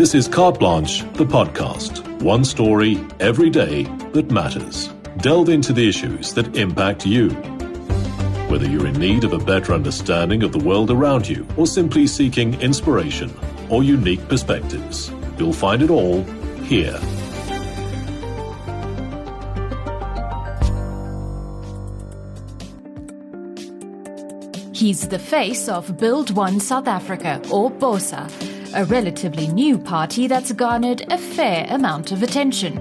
This is Carte Blanche, the podcast. One story every day that matters. Delve into the issues that impact you. Whether you're in need of a better understanding of the world around you or simply seeking inspiration or unique perspectives, you'll find it all here. He's the face of Build One South Africa, or Bosa, a relatively new party that's garnered a fair amount of attention.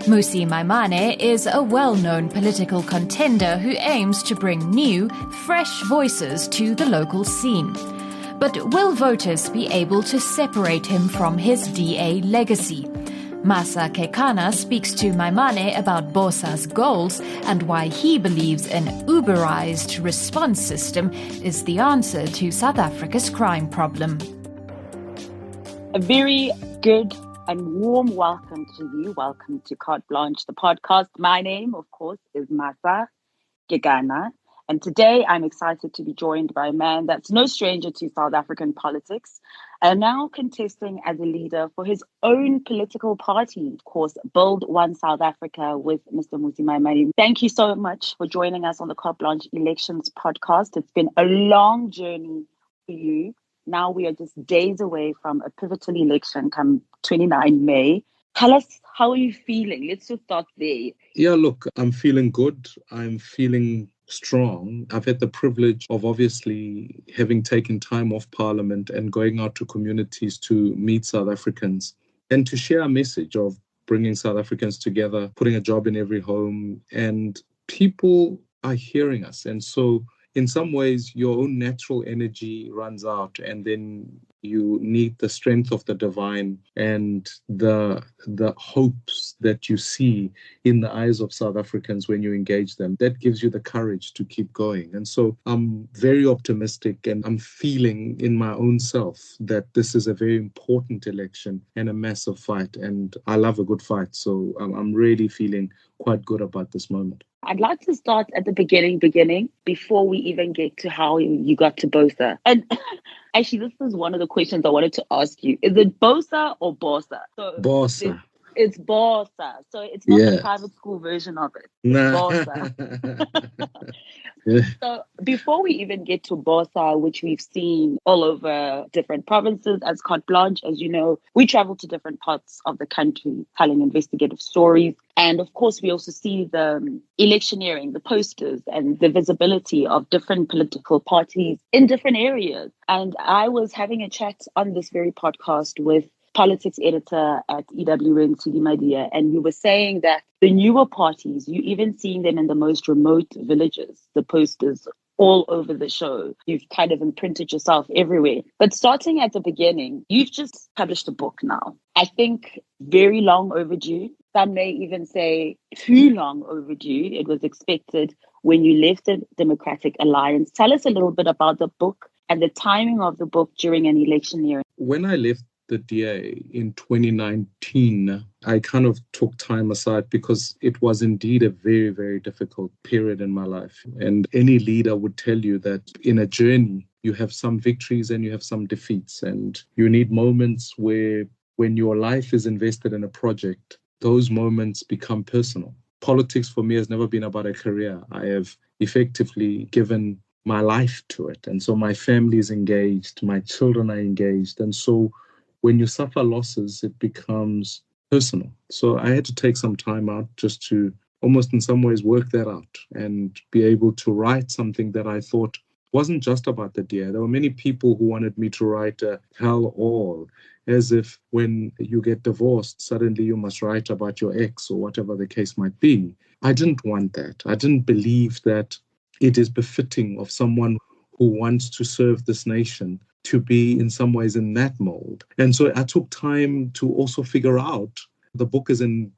Mmusi Maimane is a well-known political contender who aims to bring new, fresh voices to the local scene. But will voters be able to separate him from his DA legacy? Masa Kekana speaks to Maimane about Bosa's goals and why he believes an Uberized response system is the answer to South Africa's crime problem. A very good and warm welcome to you. Welcome to Carte Blanche, the podcast. My name, of course, is Masa Kekana. And today I'm excited to be joined by a man that's no stranger to South African politics and now contesting as a leader for his own political party, of course, Build One South Africa with Mr. Mmusi Maimane. Thank you so much for joining us on the Carte Blanche Elections podcast. It's been a long journey for you. Now we are just days away from a pivotal election come 29 May. Tell us, how are you feeling? Let's just start there. Yeah, look, I'm feeling good. I'm feeling strong. I've had the privilege of obviously having taken time off Parliament and going out to communities to meet South Africans and to share a message of bringing South Africans together, putting a job in every home, and people are hearing us. And so in some ways, your own natural energy runs out, and then you need the strength of the divine and the hopes that you see in the eyes of South Africans when you engage them. That gives you the courage to keep going. And so I'm very optimistic, and I'm feeling in my own self that this is a very important election and a massive fight. And I love a good fight. So I'm really feeling quite good about this moment. I'd like to start at the beginning, before we even get to how you got to Bosa. And actually, this is one of the questions I wanted to ask you. Is it Bosa or Bosa? So Bosa. It's Bosa. So it's not the private school version of it. It's Bosa. So before we even get to Bosa, which we've seen all over different provinces as Carte Blanche, as you know, we travel to different parts of the country telling investigative stories. And of course, we also see the electioneering, the posters and the visibility of different political parties in different areas. And I was having a chat on this very podcast with politics editor at EWN, Sidi Madia, and you were saying that the newer parties, you even seeing them in the most remote villages, the posters all over the show. You've kind of imprinted yourself everywhere. But starting at the beginning, you've just published a book now. I think very long overdue. Some may even say too long overdue. It was expected when you left the Democratic Alliance. Tell us a little bit about the book and the timing of the book during an election year. When I left the DA in 2019, I kind of took time aside because it was indeed a very, very difficult period in my life. And any leader would tell you that in a journey, you have some victories and you have some defeats. And you need moments where when your life is invested in a project, those moments become personal. Politics for me has never been about a career. I have effectively given my life to it. And so my family is engaged, my children are engaged. And so when you suffer losses, it becomes personal. So I had to take some time out just to almost in some ways work that out and be able to write something that I thought wasn't just about the DA. There were many people who wanted me to write a tell all, as if when you get divorced, suddenly you must write about your ex or whatever the case might be. I didn't want that. I didn't believe that it is befitting of someone who wants to serve this nation to be in some ways in that mold. And so I took time to also figure out, the book is in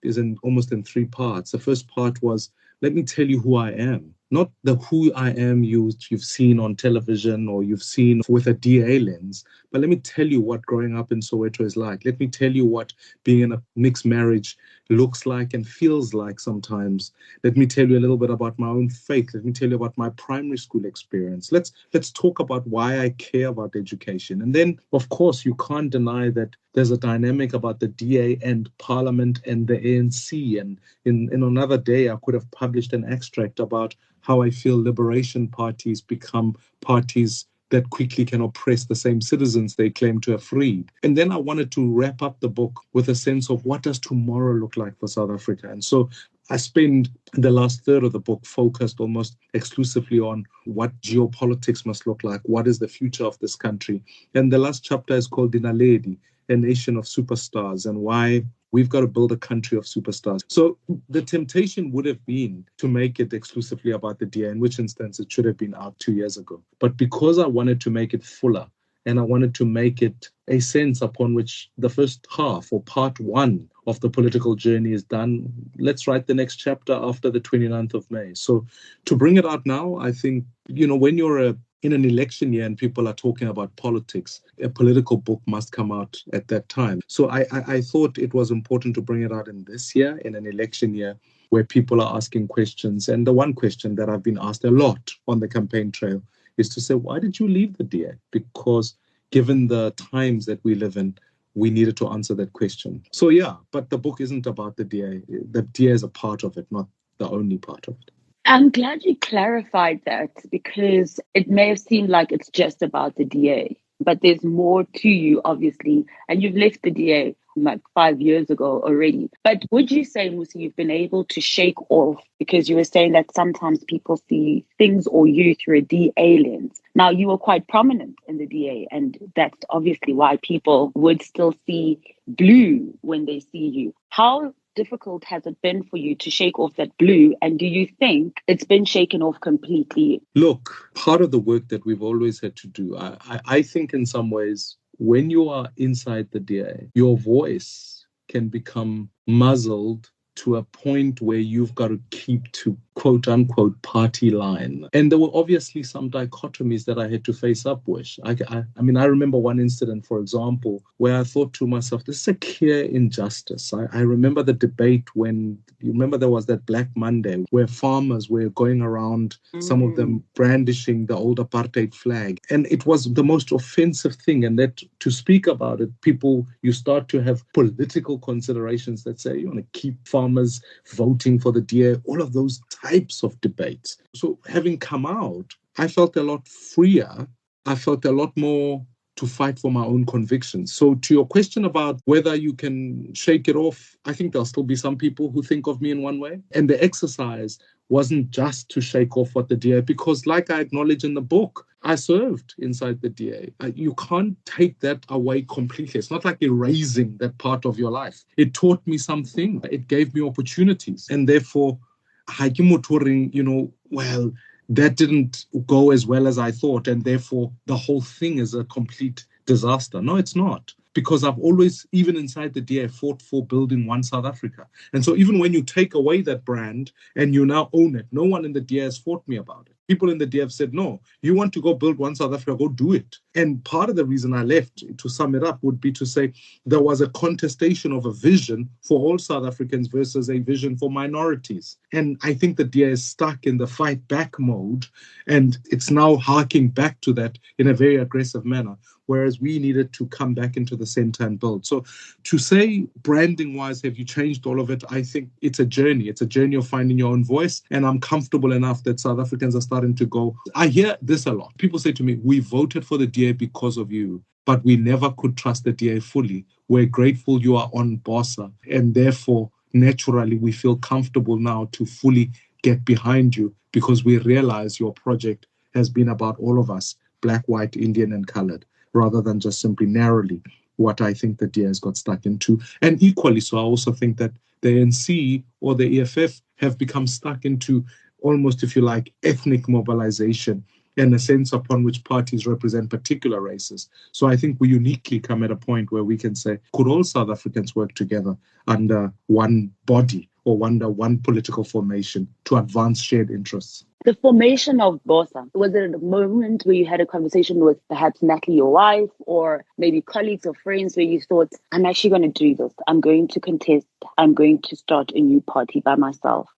almost in three parts. The first part was, let me tell you who I am. Not the who I am you've seen on television or you've seen with a DA lens, But let me tell you what growing up in Soweto is like. Let me tell you what being in a mixed marriage looks like and feels like sometimes. Let me tell you a little bit about my own faith. Let me tell you about my primary school experience. Let's talk about why I care about education. And then, of course, you can't deny that there's a dynamic about the DA and Parliament and the ANC. And in another day, I could have published an extract about how I feel liberation parties become parties that quickly can oppress the same citizens they claim to have freed. And then I wanted to wrap up the book with a sense of what does tomorrow look like for South Africa? And so I spend the last third of the book focused almost exclusively on what geopolitics must look like, what is the future of this country. And the last chapter is called Dinaledi, a nation of superstars, and why we've got to build a country of superstars. So the temptation would have been to make it exclusively about the DA, in which instance it should have been out 2 years ago. But because I wanted to make it fuller, and I wanted to make it a sense upon which the first half or part one of the political journey is done, let's write the next chapter after the 29th of May. So to bring it out now, I think, when you're in an election year and people are talking about politics, a political book must come out at that time. So I thought it was important to bring it out in this year, in an election year, where people are asking questions. And the one question that I've been asked a lot on the campaign trail is to say, why did you leave the DA? Because given the times that we live in, we needed to answer that question. So yeah, but the book isn't about the DA. The DA is a part of it, not the only part of it. I'm glad you clarified that, because it may have seemed like it's just about the DA, but there's more to you, obviously, and you've left the DA like 5 years ago already. But would you say, Mmusi, you've been able to shake off, because you were saying that sometimes people see things or you through a DA lens. Now, you were quite prominent in the DA, and that's obviously why people would still see blue when they see you. How difficult has it been for you to shake off that blue? And do you think it's been shaken off completely? Look, part of the work that we've always had to do, I think in some ways, when you are inside the DA, your voice can become muzzled to a point where you've got to keep to quote unquote party line. And there were obviously some dichotomies that I had to face up with. I remember one incident, for example, where I thought to myself, this is a clear injustice. I remember the debate when, you remember there was that Black Monday where farmers were going around, some of them brandishing the old apartheid flag. And it was the most offensive thing. And that to speak about it, you start to have political considerations that say you want to keep farmers voting for the DA, all of those types of debates. So having come out, I felt a lot freer. I felt a lot more to fight for my own convictions. So to your question about whether you can shake it off, I think there'll still be some people who think of me in one way. And the exercise wasn't just to shake off what the DA, because like I acknowledge in the book, I served inside the DA. You can't take that away completely. It's not like erasing that part of your life. It taught me something. It gave me opportunities. And therefore, that didn't go as well as I thought. And therefore, the whole thing is a complete disaster. No, it's not. Because I've always, even inside the DA, fought for building one South Africa. And so even when you take away that brand and you now own it, no one in the DA has fought me about it. People in the DA have said, no, you want to go build one South Africa, go do it. And part of the reason I left, to sum it up, would be to say there was a contestation of a vision for all South Africans versus a vision for minorities. And I think the DA is stuck in the fight back mode, and it's now harking back to that in a very aggressive manner, whereas we needed to come back into the center and build. So to say branding-wise, have you changed all of it? I think it's a journey. It's a journey of finding your own voice, and I'm comfortable enough that South Africans are starting to go. I hear this a lot. People say to me, we voted for the DA because of you, but we never could trust the DA fully. We're grateful you are on Bosa, and therefore, naturally, we feel comfortable now to fully get behind you because we realize your project has been about all of us, Black, white, Indian, and colored, rather than just simply narrowly what I think the DA has got stuck into. And equally so, I also think that the ANC or the EFF have become stuck into almost, if you like, ethnic mobilization and a sense upon which parties represent particular races. So I think we uniquely come at a point where we can say, could all South Africans work together under one body or one political formation to advance shared interests. The formation of Bosa, was it a moment where you had a conversation with perhaps Natalie, your wife, or maybe colleagues or friends where you thought, I'm actually going to do this. I'm going to contest. I'm going to start a new party by myself?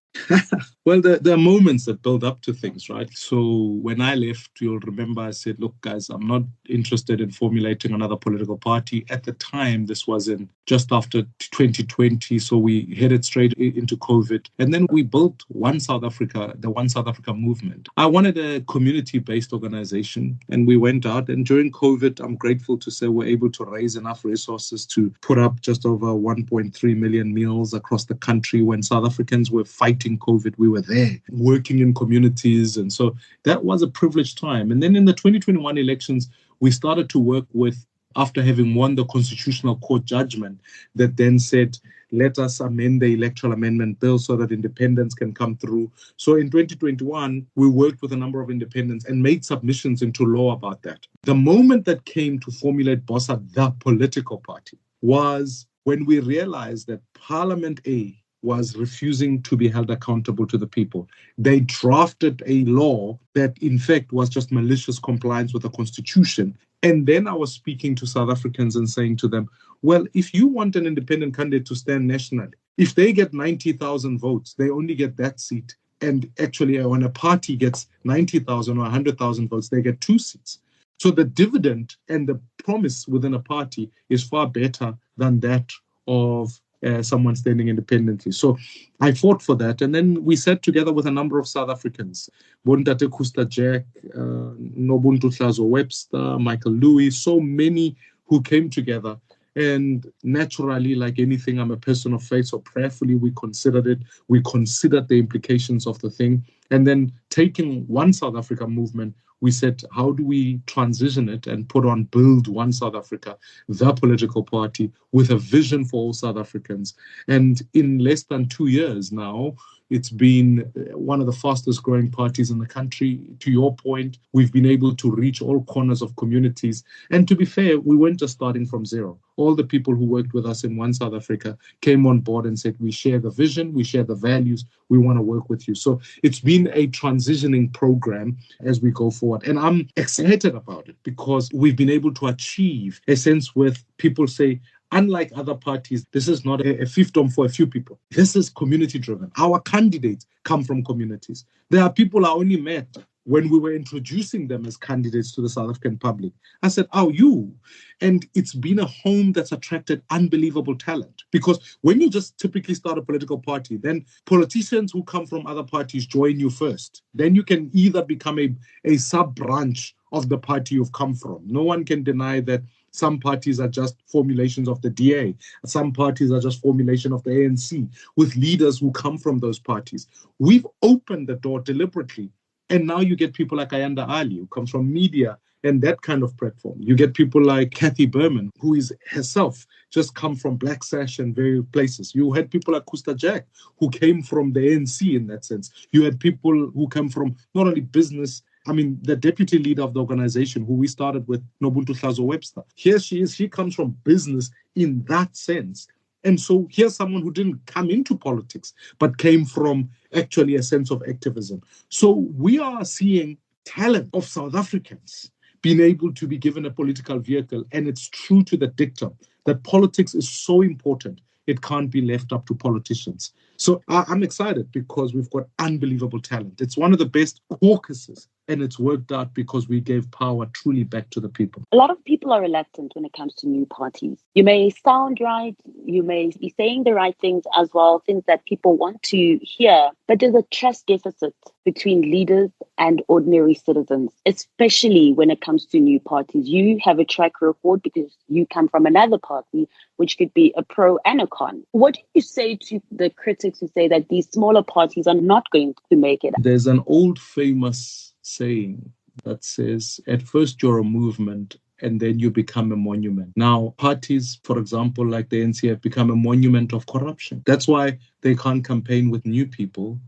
Well, there are moments that build up to things, right? So when I left, you'll remember I said, look, guys, I'm not interested in formulating another political party. At the time, this was in just after 2020. So we headed straight into COVID. And then we built One South Africa, the One South Africa movement. I wanted a community-based organization. And we went out. And during COVID, I'm grateful to say we're able to raise enough resources to put up just over 1.3 million meals across the country. When South Africans were fighting COVID, we were there working in communities. And so that was a privileged time. And then in the 2021 elections, we started to work with, after having won the Constitutional Court judgment that then said, let us amend the Electoral Amendment Bill so that independence can come through. So in 2021, we worked with a number of independents and made submissions into law about that. The moment that came to formulate Bosa, the political party, was when we realized that Parliament A was refusing to be held accountable to the people. They drafted a law that, in fact, was just malicious compliance with the Constitution. And then I was speaking to South Africans and saying to them, well, if you want an independent candidate to stand nationally, if they get 90,000 votes, they only get that seat. And actually, when a party gets 90,000 or 100,000 votes, they get 2 seats. So the dividend and the promise within a party is far better than that of someone standing independently. So I fought for that. And then we sat together with a number of South Africans, Bontate Kusta Jack, Nobuntu Hlazo Webster, Michael Louis, so many who came together. And naturally, like anything, I'm a person of faith, so prayerfully we considered it. We considered the implications of the thing. And then taking One South Africa movement, we said, how do we transition it and build One South Africa, the political party, with a vision for all South Africans? And in less than 2 years now, it's been one of the fastest growing parties in the country. To your point, we've been able to reach all corners of communities. And to be fair, we weren't just starting from zero. All the people who worked with us in One South Africa came on board and said, we share the vision, we share the values, we want to work with you. So it's been a transitioning program as we go forward. And I'm excited about it because we've been able to achieve a sense with people say, unlike other parties, this is not a fiefdom for a few people. This is community-driven. Our candidates come from communities. There are people I only met when we were introducing them as candidates to the South African public. I said, oh, you. And it's been a home that's attracted unbelievable talent. Because when you just typically start a political party, then politicians who come from other parties join you first. Then you can either become a sub-branch of the party you've come from. No one can deny that some parties are just formulations of the DA. Some parties are just formulation of the ANC with leaders who come from those parties. We've opened the door deliberately. And now you get people like Ayanda Ali, who comes from media and that kind of platform. You get people like Kathy Berman, who is herself just come from Black Sash and various places. You had people like Kusta Jack, who came from the ANC in that sense. You had people who come from not only business, I mean, the deputy leader of the organization, who we started with, Nobuntu Hlazo Webster. Here she is. She comes from business in that sense. And so here's someone who didn't come into politics, but came from actually a sense of activism. So we are seeing talent of South Africans being able to be given a political vehicle. And it's true to the dictum that politics is so important, it can't be left up to politicians. So I'm excited because we've got unbelievable talent. It's one of the best caucuses, and it's worked out because we gave power truly back to the people. A lot of people are reluctant when it comes to new parties. You may sound right, you may be saying the right things as well, things that people want to hear, but there's a trust deficit between leaders and ordinary citizens, especially when it comes to new parties. You have a track record because you come from another party, which could be a pro and a con. What do you say to the critics who say that these smaller parties are not going to make it? There's an old famous saying that says, at first you're a movement and then you become a monument. Now, parties, for example, like the ANC, have become a monument of corruption. That's why they can't campaign with new people.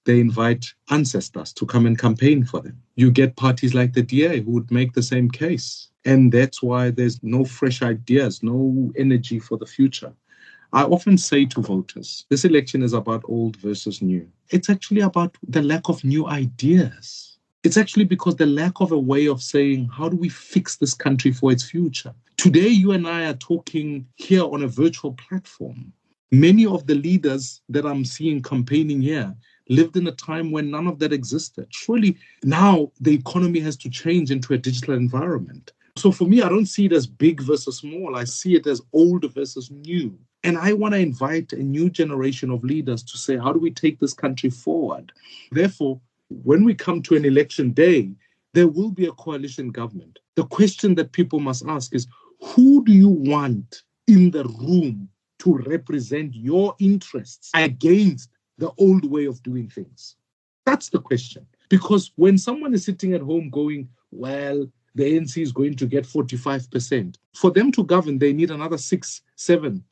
They invite ancestors to come and campaign for them. You get parties like the DA who would make the same case. And that's why there's no fresh ideas, no energy for the future. I often say to voters, this election is about old versus new. It's actually about the lack of new ideas. It's actually because the lack of a way of saying, how do we fix this country for its future? Today, you and I are talking here on a virtual platform. Many of the leaders that I'm seeing campaigning here lived in a time when none of that existed. Surely now the economy has to change into a digital environment. So for me, I don't see it as big versus small. I see it as old versus new. And I want to invite a new generation of leaders to say, how do we take this country forward? Therefore, when we come to an election day, there will be a coalition government. The question that people must ask is, who do you want in the room to represent your interests against the old way of doing things? That's the question. Because when someone is sitting at home going, well, the ANC is going to get 45%. For them to govern, they need another 7%.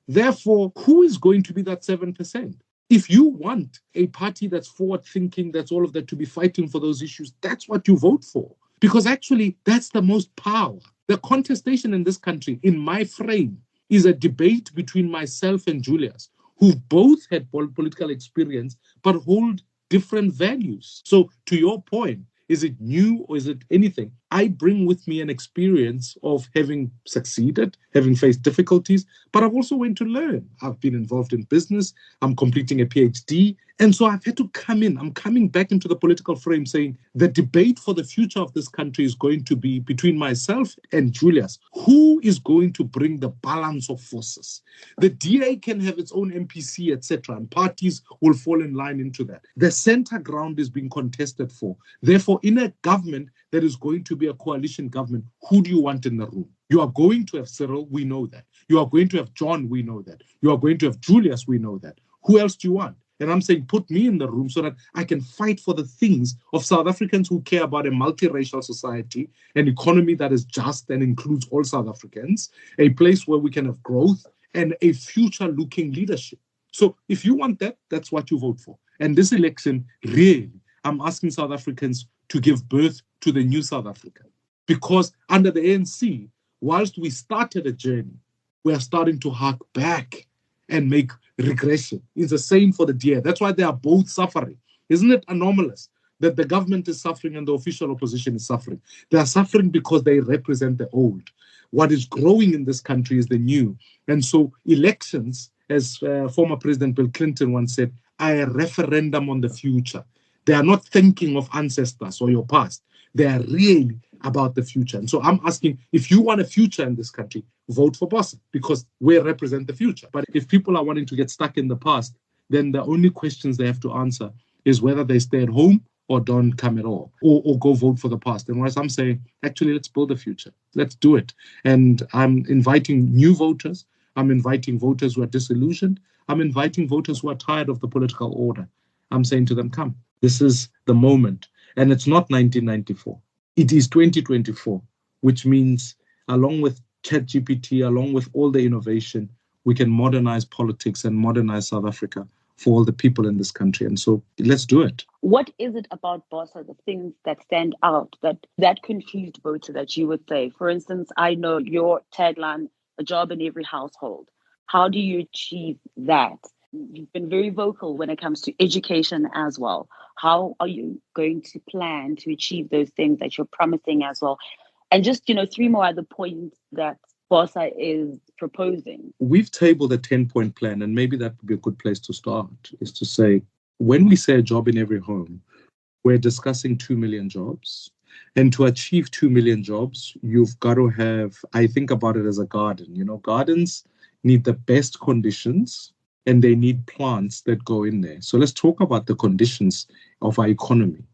Therefore, who is going to be that 7%? If you want a party that's forward-thinking, that's all of that, to be fighting for those issues, that's what you vote for. Because actually, that's the most power. The contestation in this country, in my frame, is a debate between myself and Julius, who both had political experience, but hold different values. So to your point, is it new or is it anything? I bring with me an experience of having succeeded, having faced difficulties, but I've also went to learn. I've been involved in business. I'm completing a PhD. And so I've had to come in. I'm coming back into the political frame saying the debate for the future of this country is going to be between myself and Julius. Who is going to bring the balance of forces? The DA can have its own MPC, etc., and parties will fall in line into that. The center ground is being contested for. Therefore, in a government that is going to be a coalition government, who do you want in the room? You are going to have Cyril, we know that. You are going to have John, we know that. You are going to have Julius, we know that. Who else do you want? And I'm saying, put me in the room so that I can fight for the things of South Africans who care about a multiracial society, an economy that is just and includes all South Africans, a place where we can have growth and a future-looking leadership. So if you want that, that's what you vote for. And this election, really, I'm asking South Africans to give birth to the new South Africa. Because under the ANC, whilst we started a journey, we are starting to hark back and make regression. It's the same for the DA. That's why they are both suffering. Isn't it anomalous that the government is suffering and the official opposition is suffering? They are suffering because they represent the old. What is growing in this country is the new. And so elections, as former President Bill Clinton once said, are a referendum on the future. They are not thinking of ancestors or your past. They are really about the future. And so I'm asking, if you want a future in this country, vote for Bosa, because we represent the future. But if people are wanting to get stuck in the past, then the only questions they have to answer is whether they stay at home or don't come at all, or go vote for the past. And whereas I'm saying, actually, let's build a future. Let's do it. And I'm inviting new voters. I'm inviting voters who are disillusioned. I'm inviting voters who are tired of the political order. I'm saying to them, come. This is the moment. And it's not 1994. It is 2024, which means along with ChatGPT, along with all the innovation, we can modernize politics and modernize South Africa for all the people in this country. And so let's do it. What is it about Bosa, the things that stand out, that confused voter that you would say? For instance, I know your tagline, a job in every household. How do you achieve that? You've been very vocal when it comes to education as well. How are you going to plan to achieve those things that you're promising as well? And just, 3 more other points that Bosa is proposing. We've tabled a 10-point plan, and maybe that would be a good place to start, is to say, when we say a job in every home, we're discussing 2 million jobs. And to achieve 2 million jobs, you've got to have, I think about it as a garden. Gardens need the best conditions, and they need plants that go in there. So let's talk about the conditions of our economy.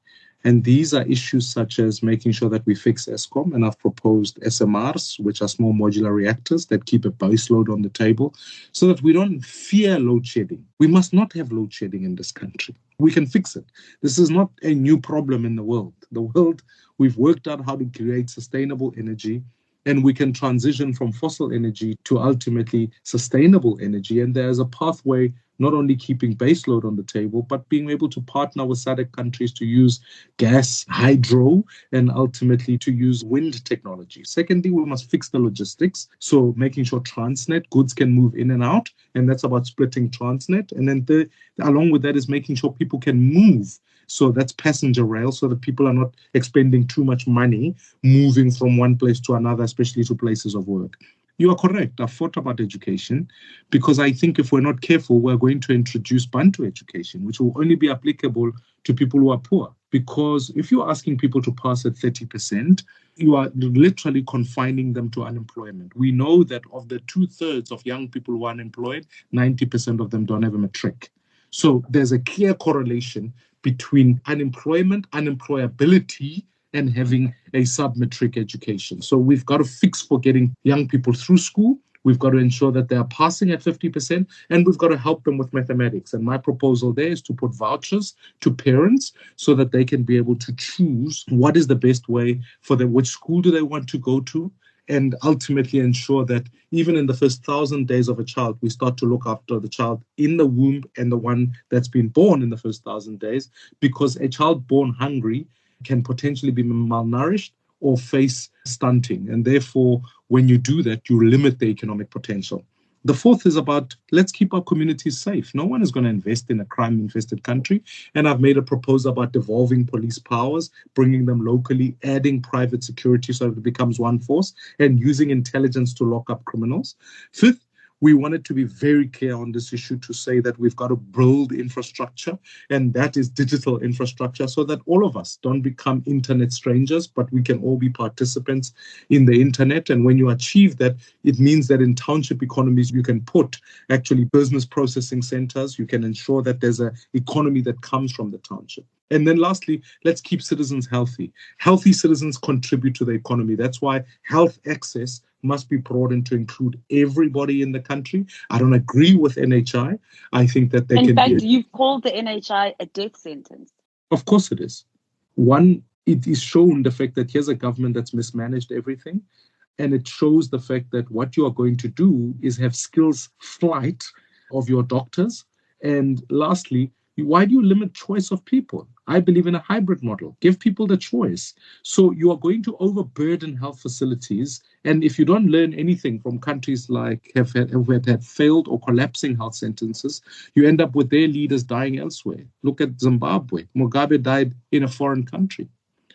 And these are issues such as making sure that we fix Eskom. And I've proposed SMRs, which are small modular reactors that keep a base load on the table so that we don't fear load shedding. We must not have load shedding in this country. We can fix it. This is not a new problem in the world. The world, we've worked out how to create sustainable energy, and we can transition from fossil energy to ultimately sustainable energy. And there's a pathway not only keeping baseload on the table, but being able to partner with SADC countries to use gas, hydro, and ultimately to use wind technology. Secondly, we must fix the logistics. So making sure Transnet goods can move in and out, and that's about splitting Transnet. And then along with that is making sure people can move. So that's passenger rail, so that people are not expending too much money moving from one place to another, especially to places of work. You are correct. I've thought about education because I think if we're not careful, we're going to introduce Bantu education, which will only be applicable to people who are poor. Because if you're asking people to pass at 30%, you are literally confining them to unemployment. We know that of the 2/3 of young people who are unemployed, 90% of them don't have a matric. So there's a clear correlation between unemployment, unemployability, and having a sub-matric education. So we've got to fix for getting young people through school. We've got to ensure that they are passing at 50%, and we've got to help them with mathematics. And my proposal there is to put vouchers to parents so that they can be able to choose what is the best way for them, which school do they want to go to, and ultimately ensure that even in the first 1,000 days of a child, we start to look after the child in the womb and the one that's been born in the first 1,000 days, because a child born hungry can potentially be malnourished or face stunting. And therefore, when you do that, you limit the economic potential. The fourth is about let's keep our communities safe. No one is going to invest in a crime-infested country. And I've made a proposal about devolving police powers, bringing them locally, adding private security so that it becomes one force, and using intelligence to lock up criminals. Fifth, we wanted to be very clear on this issue to say that we've got to build infrastructure, and that is digital infrastructure, so that all of us don't become internet strangers, but we can all be participants in the internet. And when you achieve that, it means that in township economies, you can put actually business processing centers. You can ensure that there's an economy that comes from the township. And then lastly, let's keep citizens healthy. Healthy citizens contribute to the economy. That's why health access must be broadened to include everybody in the country. I don't agree with NHI. I think that they can be... In fact, you've called the NHI a death sentence. Of course it is. One, it is shown the fact that here's a government that's mismanaged everything. And it shows the fact that what you are going to do is have skills flight of your doctors. And lastly, why do you limit choice of people? I believe in a hybrid model. Give people the choice. So you are going to overburden health facilities. And if you don't learn anything from countries like have had failed or collapsing health sentences, you end up with their leaders dying elsewhere. Look at Zimbabwe. Mugabe died in a foreign country.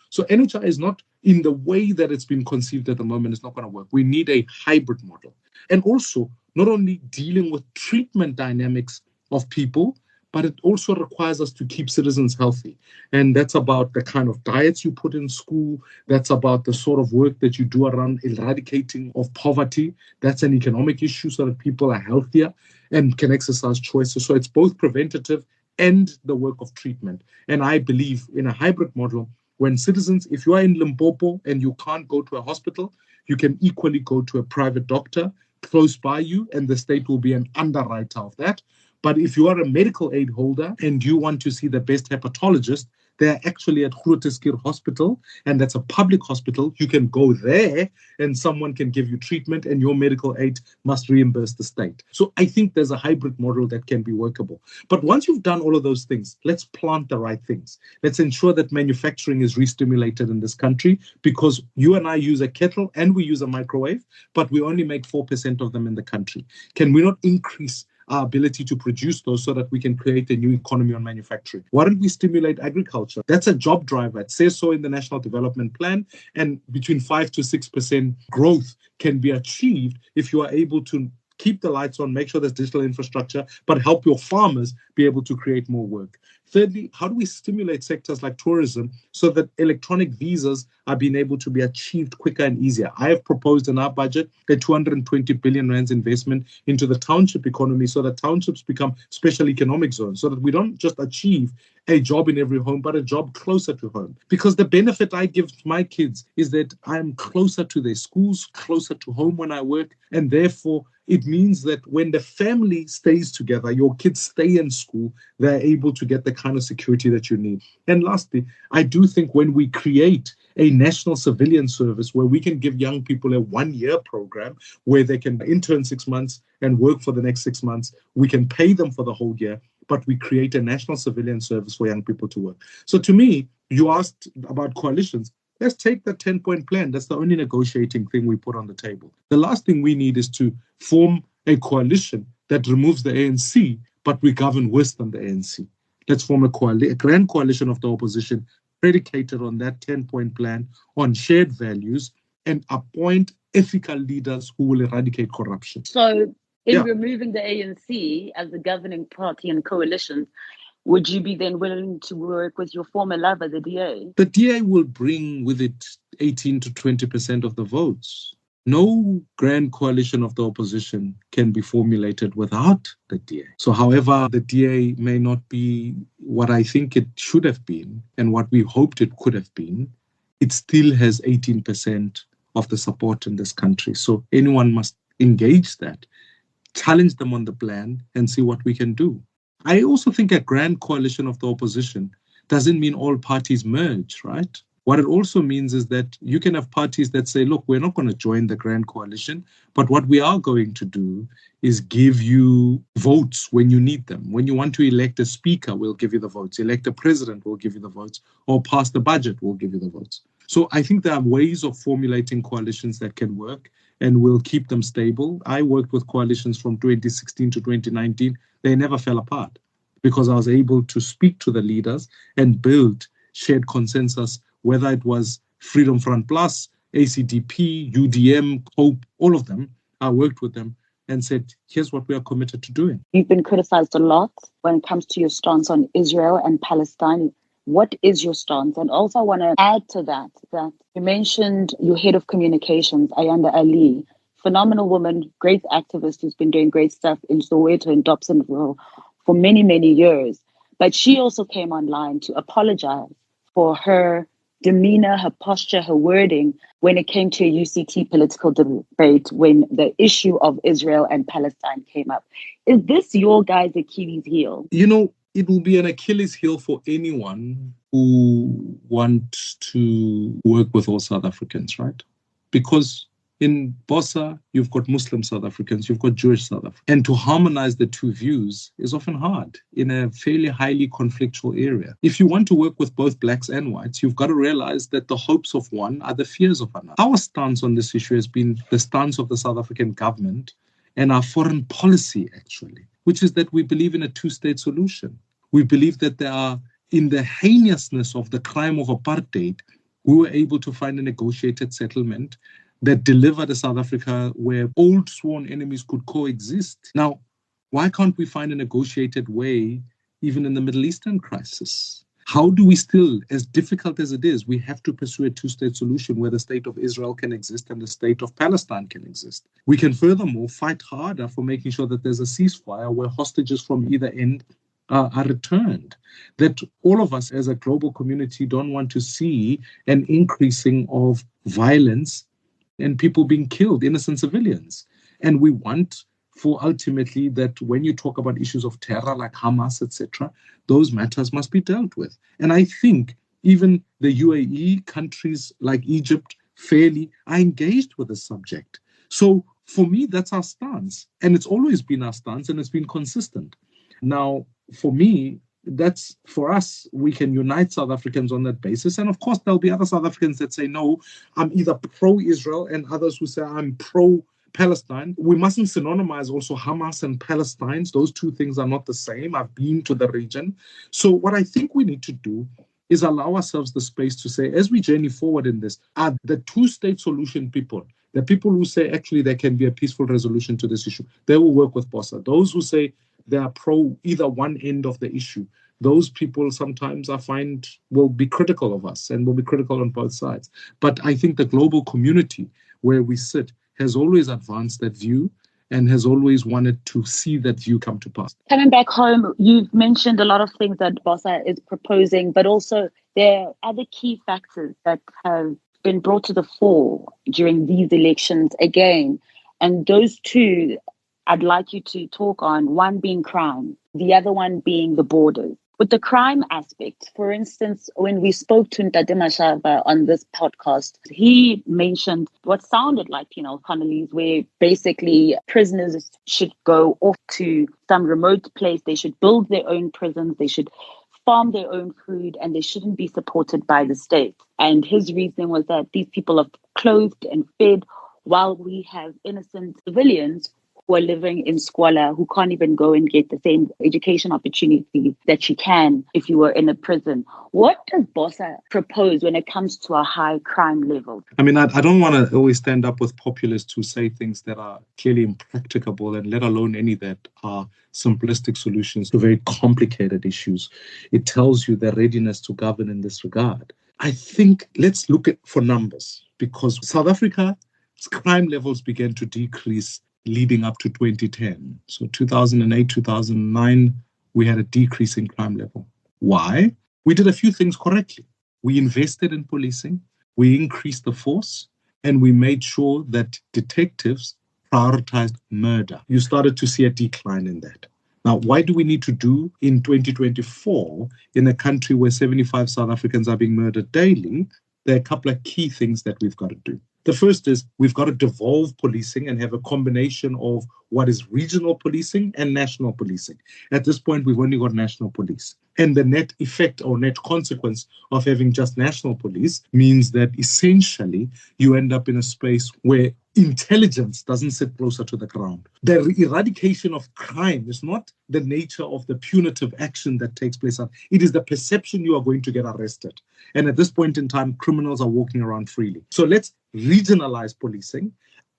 So NHI is not, in the way that it's been conceived at the moment, it's not going to work. We need a hybrid model. And also, not only dealing with treatment dynamics of people, but it also requires us to keep citizens healthy. And that's about the kind of diets you put in school. That's about the sort of work that you do around eradicating of poverty. That's an economic issue so that people are healthier and can exercise choices. So it's both preventative and the work of treatment. And I believe in a hybrid model, when citizens, if you are in Limpopo and you can't go to a hospital, you can equally go to a private doctor close by you, and the state will be an underwriter of that. But if you are a medical aid holder and you want to see the best hepatologist, they're actually at Groote Hospital, and that's a public hospital. You can go there and someone can give you treatment, and your medical aid must reimburse the state. So I think there's a hybrid model that can be workable. But once you've done all of those things, let's plant the right things. Let's ensure that manufacturing is re-stimulated in this country, because you and I use a kettle and we use a microwave, but we only make 4% of them in the country. Can we not increase our ability to produce those so that we can create a new economy on manufacturing? Why don't we stimulate agriculture? That's a job driver. It says so in the National Development Plan, and between 5 to 6% growth can be achieved if you are able to keep the lights on, make sure there's digital infrastructure, but help your farmers be able to create more work. Thirdly, how do we stimulate sectors like tourism so that electronic visas are being able to be achieved quicker and easier? I have proposed in our budget a 220 billion rands investment into the township economy so that townships become special economic zones, so that we don't just achieve a job in every home, but a job closer to home. Because the benefit I give my kids is that I'm closer to their schools, closer to home when I work, and therefore it means that when the family stays together, your kids stay in school, they're able to get the kind of security that you need. And lastly, I do think when we create a national civilian service where we can give young people a 1-year program where they can intern 6 months and work for the next 6 months. We can pay them for the whole year, but we create a national civilian service for young people to work. So to me, you asked about coalitions. Let's take the 10-point plan. That's the only negotiating thing we put on the table. The last thing we need is to form a coalition that removes the ANC, but we govern worse than the ANC. Let's form a grand coalition of the opposition predicated on that 10-point plan, on shared values, and appoint ethical leaders who will eradicate corruption. So in removing the ANC as the governing party and coalition, would you be then willing to work with your former lover, the DA? The DA will bring with it 18 to 20% of the votes. No grand coalition of the opposition can be formulated without the DA. So however, the DA may not be what I think it should have been and what we hoped it could have been, it still has 18% of the support in this country. So anyone must engage that, challenge them on the plan and see what we can do. I also think a grand coalition of the opposition doesn't mean all parties merge, right? What it also means is that you can have parties that say, look, we're not going to join the grand coalition, but what we are going to do is give you votes when you need them. When you want to elect a speaker, we'll give you the votes. Elect a president, we'll give you the votes. Or pass the budget, we'll give you the votes. So I think there are ways of formulating coalitions that can work, and we'll keep them stable. I worked with coalitions from 2016 to 2019. They never fell apart because I was able to speak to the leaders and build shared consensus, whether it was Freedom Front Plus, ACDP, UDM, Hope, all of them. I worked with them and said, here's what we are committed to doing. You've been criticized a lot when it comes to your stance on Israel and Palestine. What is your stance? And also I want to add to that you mentioned your head of communications, Ayanda Ali, phenomenal woman, great activist who's been doing great stuff in Soweto and Dobsonville for many, many years. But she also came online to apologize for her demeanor, her posture, her wording when it came to a UCT political debate when the issue of Israel and Palestine came up. Is this your guys' Achilles heel? You know, it will be an Achilles heel for anyone who wants to work with all South Africans, right? Because in Bosa, you've got Muslim South Africans, you've got Jewish South Africans. And to harmonize the two views is often hard in a fairly highly conflictual area. If you want to work with both blacks and whites, you've got to realize that the hopes of one are the fears of another. Our stance on this issue has been the stance of the South African government and our foreign policy, actually, which is that we believe in a two-state solution. We believe that there are, in the heinousness of the crime of apartheid, we were able to find a negotiated settlement that delivered a South Africa where old sworn enemies could coexist. Now, why can't we find a negotiated way even in the Middle Eastern crisis? How do we still, as difficult as it is, we have to pursue a two-state solution where the state of Israel can exist and the state of Palestine can exist? We can furthermore fight harder for making sure that there's a ceasefire where hostages from either end are returned. That all of us as a global community don't want to see an increasing of violence and people being killed, innocent civilians. And we want for ultimately that when you talk about issues of terror like Hamas, etc., those matters must be dealt with. And I think even the UAE, countries like Egypt, fairly are engaged with the subject. So for me, that's our stance. And it's always been our stance and it's been consistent. Now, for me, that's for us, we can unite South Africans on that basis. And of course, there'll be other South Africans that say, no, I'm either pro-Israel, and others who say I'm pro-Palestine. We mustn't synonymize also Hamas and Palestine. Those two things are not the same. I've been to the region. So what I think we need to do is allow ourselves the space to say, as we journey forward in this, are the two-state solution people, the people who say actually there can be a peaceful resolution to this issue, they will work with Bosa. Those who say they are pro either one end of the issue, those people sometimes I find will be critical of us and will be critical on both sides. But I think the global community where we sit has always advanced that view and has always wanted to see that view come to pass. Coming back home, you've mentioned a lot of things that Bosa is proposing, but also there are other key factors that have been brought to the fore during these elections again. And those two I'd like you to talk on, one being crime, the other one being the borders. With the crime aspect, for instance, when we spoke to Ntate Mashava on this podcast, he mentioned what sounded like, Connolly's, where basically prisoners should go off to some remote place. They should build their own prisons. They should farm their own food, and they shouldn't be supported by the state. And his reason was that these people are clothed and fed while we have innocent civilians who are living in squalor, who can't even go and get the same education opportunities that you can if you were in a prison. What does Bosa propose when it comes to a high crime level? I mean, I don't want to always stand up with populists who say things that are clearly impracticable, and let alone any that are simplistic solutions to very complicated issues. It tells you their readiness to govern in this regard. I think let's look at for numbers, because South Africa's crime levels began to decrease leading up to 2010. So 2008, 2009, we had a decrease in crime level. Why? We did a few things correctly. We invested in policing, we increased the force, and we made sure that detectives prioritized murder. You started to see a decline in that. Now, why do we need to do in 2024 in a country where 75 South Africans are being murdered daily? There are a couple of key things that we've got to do. The first is we've got to devolve policing and have a combination of what is regional policing and national policing. At this point, we've only got national police. And the net effect or net consequence of having just national police means that essentially you end up in a space where intelligence doesn't sit closer to the ground. The eradication of crime is not the nature of the punitive action that takes place. It is the perception you are going to get arrested. And at this point in time, criminals are walking around freely. So let's regionalize policing,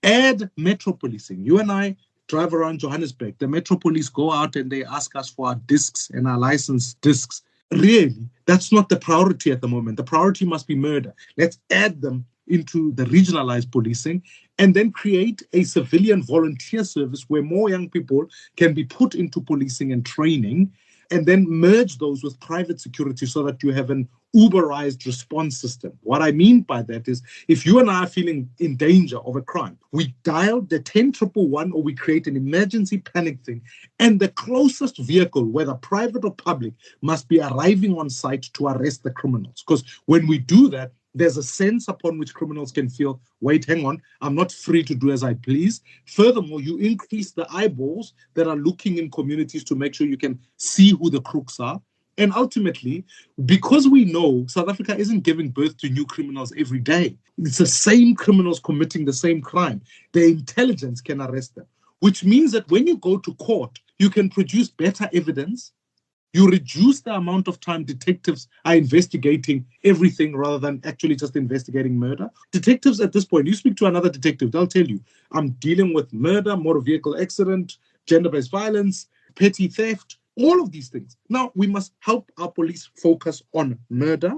add metro policing. You and I drive around Johannesburg. The metro police go out and they ask us for our discs and our license discs. Really, that's not the priority at the moment. The priority must be murder. Let's add them into the regionalized policing and then create a civilian volunteer service where more young people can be put into policing and training, and then merge those with private security so that you have an Uberized response system. What I mean by that is if you and I are feeling in danger of a crime, we dial the 10-111 or we create an emergency panic thing, and the closest vehicle, whether private or public, must be arriving on site to arrest the criminals. Because when we do that, there's a sense upon which criminals can feel, wait, hang on, I'm not free to do as I please. Furthermore, you increase the eyeballs that are looking in communities to make sure you can see who the crooks are. And ultimately, because we know South Africa isn't giving birth to new criminals every day, it's the same criminals committing the same crime. The intelligence can arrest them, which means that when you go to court, you can produce better evidence. You reduce the amount of time detectives are investigating everything rather than actually just investigating murder. Detectives at this point, you speak to another detective, they'll tell you, I'm dealing with murder, motor vehicle accident, gender-based violence, petty theft, all of these things. Now, we must help our police focus on murder.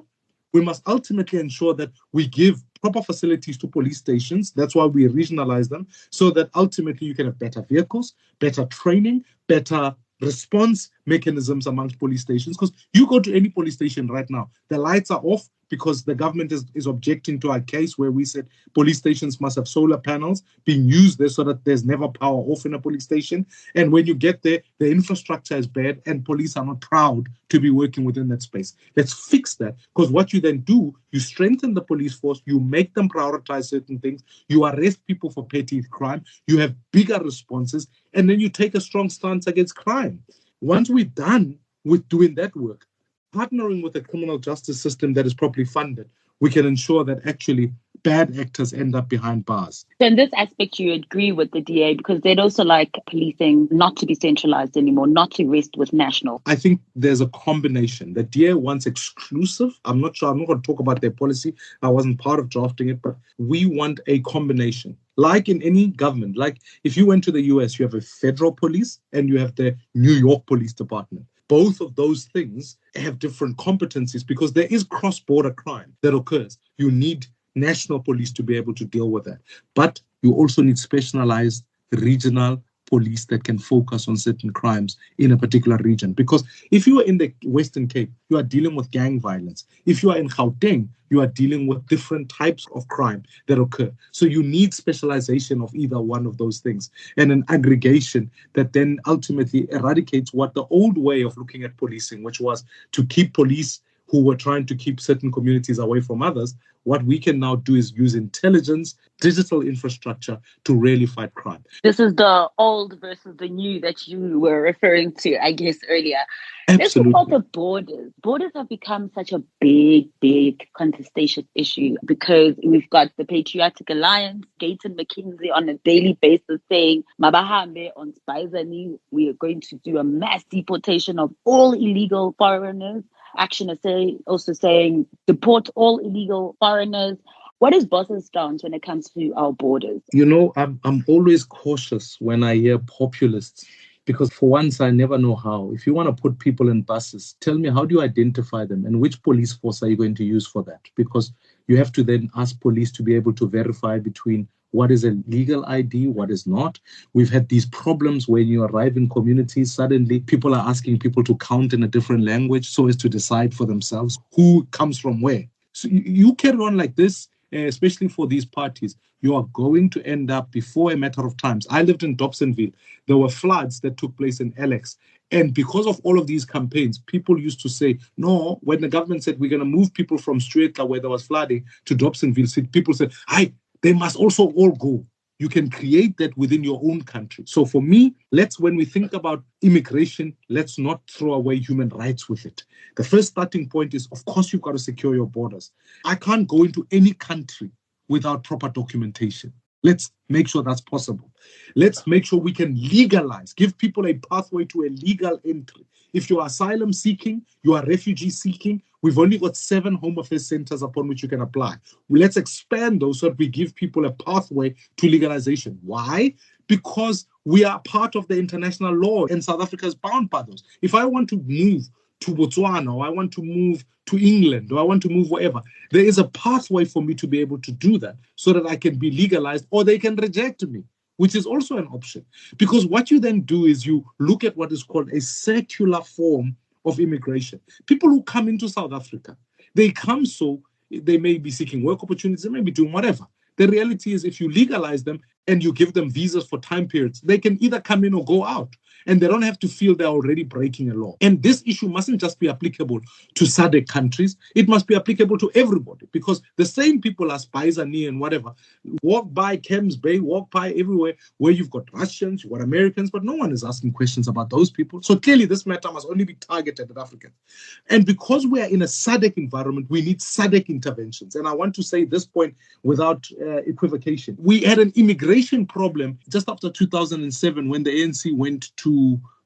We must ultimately ensure that we give proper facilities to police stations. That's why we regionalize them, so that ultimately you can have better vehicles, better training, better response mechanisms amongst police stations. Because you go to any police station right now, the lights are off because the government is objecting to our case where we said police stations must have solar panels being used there so that there's never power off in a police station. And when you get there, the infrastructure is bad and police are not proud to be working within that space. Let's fix that, because what you then do, you strengthen the police force, you make them prioritize certain things, you arrest people for petty crime, you have bigger responses, and then you take a strong stance against crime. Once we're done with doing that work, partnering with a criminal justice system that is properly funded, we can ensure that actually bad actors end up behind bars. So in this aspect, you agree with the DA because they'd also like policing not to be centralized anymore, not to rest with national. I think there's a combination. The DA wants exclusive. I'm not sure. I'm not going to talk about their policy. I wasn't part of drafting it, but we want a combination. Like in any government, like if you went to the US, you have a federal police and you have the New York Police Department. Both of those things have different competencies because there is cross-border crime that occurs. You need national police to be able to deal with that. But you also need specialized regional police that can focus on certain crimes in a particular region. Because if you are in the Western Cape, you are dealing with gang violence. If you are in Gauteng, you are dealing with different types of crime that occur. So you need specialization of either one of those things and an aggregation that then ultimately eradicates what the old way of looking at policing, which was to keep police who were trying to keep certain communities away from others. What we can now do is use intelligence, digital infrastructure to really fight crime. This is the old versus the new that you were referring to, I guess, earlier. Absolutely. Let's talk about the borders. Borders have become such a big contestation issue because we've got the Patriotic Alliance, Gates and McKinsey on a daily basis saying, Mabahambe on Spizani, we are going to do a mass deportation of all illegal foreigners. Action is also saying deport all illegal foreigners. What is Bosa's stance when it comes to our borders? You know, I'm always cautious when I hear populists because for once, I never know how. If you want to put people in buses, tell me, how do you identify them and which police force are you going to use for that? Because you have to then ask police to be able to verify between what is a legal ID, what is not. We've had these problems when you arrive in communities, suddenly people are asking people to count in a different language so as to decide for themselves who comes from where. So you carry on like this, especially for these parties, you are going to end up before a matter of times. I lived in Dobsonville. There were floods that took place in Alex. And because of all of these campaigns, people used to say, no, when the government said we're going to move people from Stretla, where there was flooding, to Dobsonville, people said, they must also all go. You can create that within your own country. So for me, when we think about immigration, let's not throw away human rights with it. The first starting point is, of course, you've got to secure your borders. I can't go into any country without proper documentation. Let's make sure that's possible. Let's make sure we can legalize, give people a pathway to a legal entry. If you are asylum seeking, you are refugee seeking, we've only got 7 Home Affairs centers upon which you can apply. Let's expand those so that we give people a pathway to legalization. Why? Because we are part of the international law and South Africa is bound by those. If I want to move to Botswana, or I want to move to England, or I want to move wherever, there is a pathway for me to be able to do that so that I can be legalized, or they can reject me, which is also an option. Because what you then do is you look at what is called a circular form of immigration. People who come into South Africa, they come so they may be seeking work opportunities, they may be doing whatever. The reality is if you legalize them and you give them visas for time periods, they can either come in or go out. And they don't have to feel they're already breaking a law. And this issue mustn't just be applicable to SADC countries. It must be applicable to everybody because the same people as Paisani and whatever walk by Kems Bay, walk by everywhere where you've got Russians, you've got Americans, but no one is asking questions about those people. So clearly this matter must only be targeted at Africans. And because we are in a SADC environment, we need SADC interventions. And I want to say this point without equivocation. We had an immigration problem just after 2007 when the ANC went to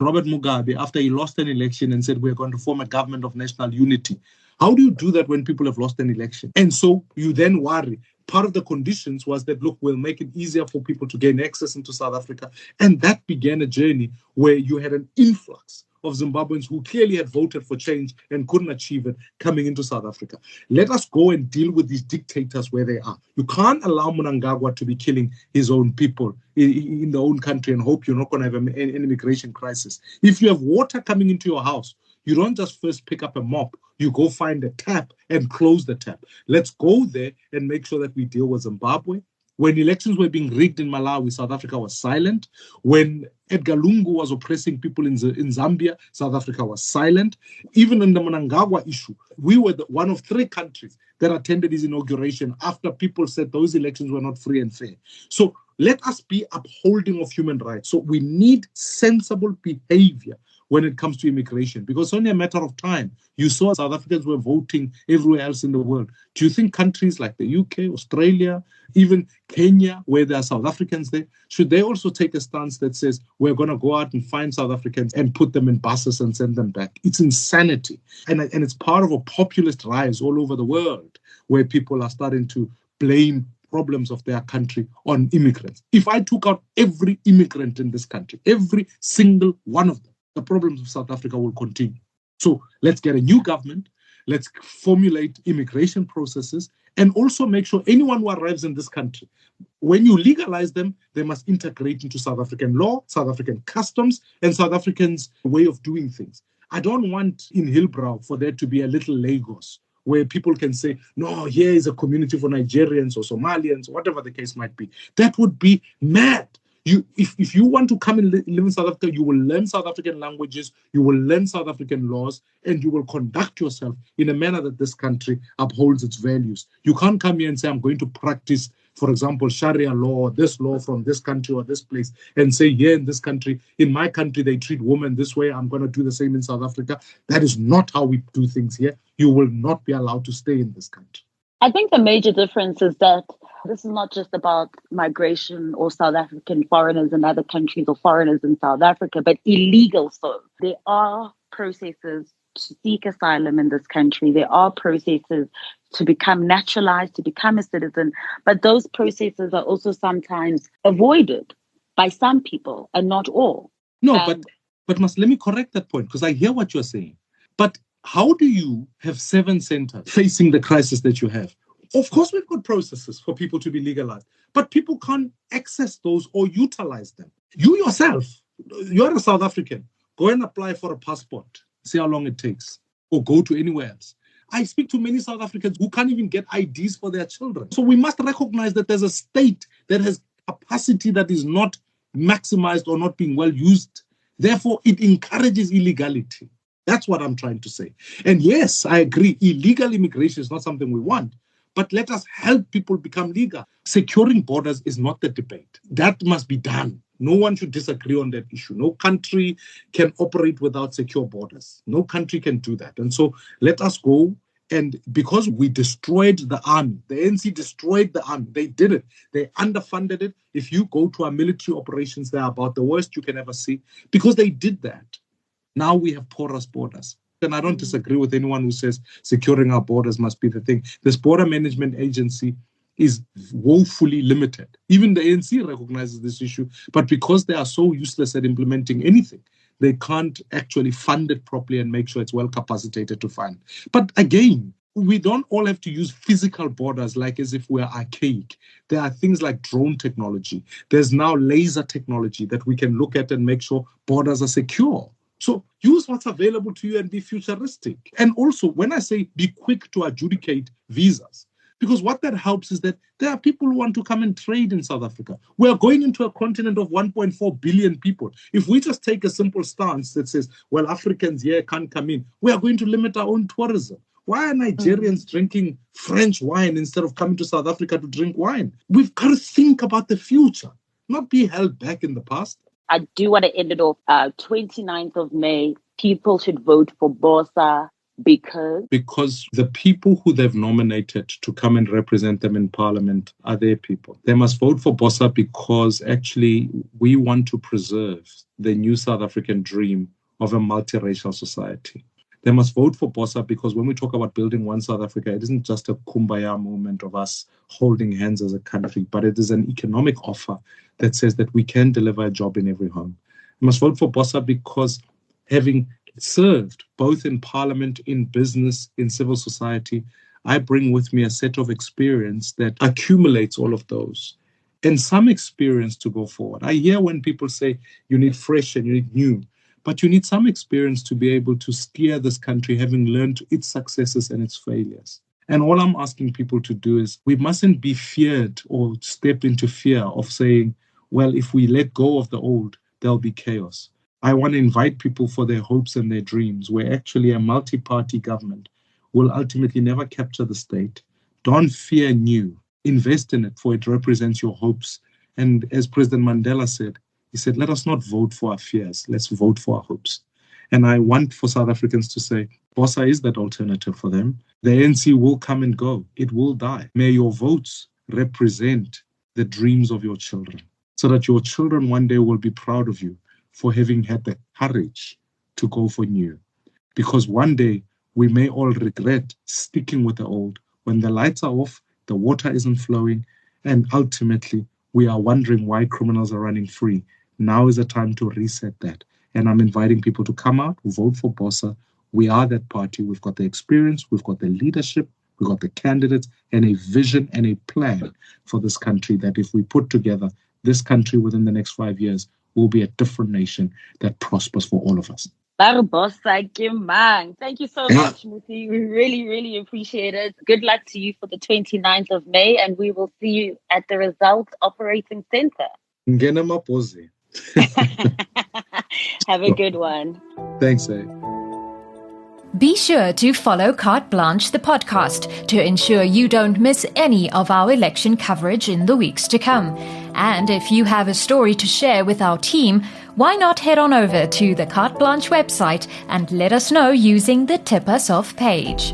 Robert Mugabe after he lost an election and said, we're going to form a government of national unity. How do you do that when people have lost an election? And so you then worry. Part of the conditions was that, look, we'll make it easier for people to gain access into South Africa. And that began a journey where you had an influx of Zimbabweans who clearly had voted for change and couldn't achieve it coming into South Africa. Let us go and deal with these dictators where they are. You can't allow Mnangagwa to be killing his own people in their own country and hope you're not going to have an immigration crisis. If you have water coming into your house, you don't just first pick up a mop. You go find a tap and close the tap. Let's go there and make sure that we deal with Zimbabwe. When elections were being rigged in Malawi, South Africa was silent. When Edgar Lungu was oppressing people in Zambia, South Africa was silent. Even in the Mnangagwa issue, we were one of 3 countries that attended his inauguration after people said those elections were not free and fair. So let us be upholding of human rights. So we need sensible behavior when it comes to immigration, because it's only a matter of time. You saw South Africans were voting everywhere else in the world. Do you think countries like the UK, Australia, even Kenya, where there are South Africans there, should they also take a stance that says, we're going to go out and find South Africans and put them in buses and send them back? It's insanity. And it's part of a populist rise all over the world where people are starting to blame problems of their country on immigrants. If I took out every immigrant in this country, every single one of them, the problems of South Africa will continue. So let's get a new government. Let's formulate immigration processes And also make sure anyone who arrives in this country, when you legalize them, they must integrate into South African law, South African customs, and South Africans' way of doing things. I don't want in Hillbrow for there to be a little Lagos where people can say, no, here is a community for Nigerians or Somalians, whatever the case might be. That would be mad. If you want to come and live in South Africa, you will learn South African languages, you will learn South African laws, and you will conduct yourself in a manner that this country upholds its values. You can't come here and say, I'm going to practice, for example, Sharia law, or this law from this country or this place, and say, here in this country, in my country, they treat women this way, I'm going to do the same in South Africa. That is not how we do things here. You will not be allowed to stay in this country. I think the major difference is that this is not just about migration or South African foreigners in other countries or foreigners in South Africa, but illegal so. There are processes to seek asylum in this country. There are processes to become naturalized, to become a citizen. But those processes are also sometimes avoided by some people and not all. No, but let me correct that point, because I hear what you're saying. But how do you have 7 centers facing the crisis that you have? Of course, we've got processes for people to be legalized, but people can't access those or utilize them. You yourself, you're a South African. Go and apply for a passport. See how long it takes. Or go to anywhere else. I speak to many South Africans who can't even get IDs for their children. So we must recognize that there's a state that has capacity that is not maximized or not being well used. Therefore, it encourages illegality. That's what I'm trying to say. And yes, I agree. Illegal immigration is not something we want. But let us help people become legal. Securing borders is not the debate. That must be done. No one should disagree on that issue. No country can operate without secure borders. No country can do that. And so let us go. And because we destroyed the army, the ANC destroyed the army. They did it. They underfunded it. If you go to our military operations, they're about the worst you can ever see. Because they did that. Now we have porous borders. And I don't disagree with anyone who says securing our borders must be the thing. This border management agency is woefully limited. Even the ANC recognizes this issue, but because they are so useless at implementing anything, they can't actually fund it properly and make sure it's well capacitated to fund. But again, we don't all have to use physical borders like as if we're archaic. There are things like drone technology. There's now laser technology that we can look at and make sure borders are secure. So use what's available to you and be futuristic. And also, when I say be quick to adjudicate visas, because what that helps is that there are people who want to come and trade in South Africa. We are going into a continent of 1.4 billion people. If we just take a simple stance that says, well, Africans here can't come in, we are going to limit our own tourism. Why are Nigerians drinking French wine instead of coming to South Africa to drink wine? We've got to think about the future, not be held back in the past. I do want to end it off. 29th of May, people should vote for Bosa because the people who they've nominated to come and represent them in Parliament are their people. They must vote for Bosa because actually we want to preserve the new South African dream of a multiracial society. They must vote for Bosa because when we talk about building one South Africa, it isn't just a kumbaya moment of us holding hands as a country, but it is an economic offer that says that we can deliver a job in every home. We must vote for Bosa because having served both in Parliament, in business, in civil society, I bring with me a set of experience that accumulates all of those and some experience to go forward. I hear when people say you need fresh and you need new, but you need some experience to be able to steer this country, having learned its successes and its failures. And all I'm asking people to do is we mustn't be feared or step into fear of saying, well, if we let go of the old, there'll be chaos. I want to invite people for their hopes and their dreams, where actually a multi-party government will ultimately never capture the state. Don't fear new. Invest in it, for it represents your hopes. And as President Mandela said, he said, let us not vote for our fears. Let's vote for our hopes. And I want for South Africans to say, Bosa is that alternative for them. The ANC will come and go. It will die. May your votes represent the dreams of your children, so that your children one day will be proud of you for having had the courage to go for new. Because one day we may all regret sticking with the old when the lights are off, the water isn't flowing, and ultimately we are wondering why criminals are running free. Now is the time to reset that. And I'm inviting people to come out, vote for Bosa. We are that party. We've got the experience. We've got the leadership. We've got the candidates and a vision and a plan for this country that if we put together, this country within the next 5 years will be a different nation that prospers for all of us. Bosa, thank you so much, Mmusi. We really, really appreciate it. Good luck to you for the 29th of May, and we will see you at the Results Operating Center. Have a good one. Thanks, Be sure to follow Carte Blanche, the podcast, to ensure you don't miss any of our election coverage in the weeks to come. And if you have a story to share with our team, why not head on over to the Carte Blanche website and let us know using the Tip Us Off page.